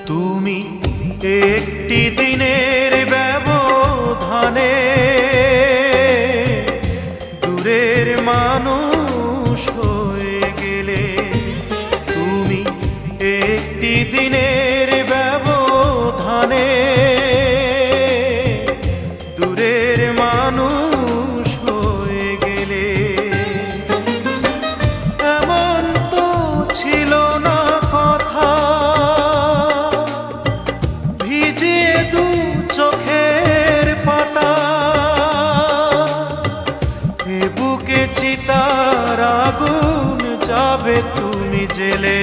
তুমি একটি দিনের ব্যবধানে দূরের মানুষ হয়ে গেলে। তুমি একটি দিনের ব্যবধানে দূরের মানুষ হয়ে গেলে। এমন তো ছিল না কথা, ভিজে দু চোখের পাতা, এ বুকে চিতার আগুন যাবে তুমি জেলে।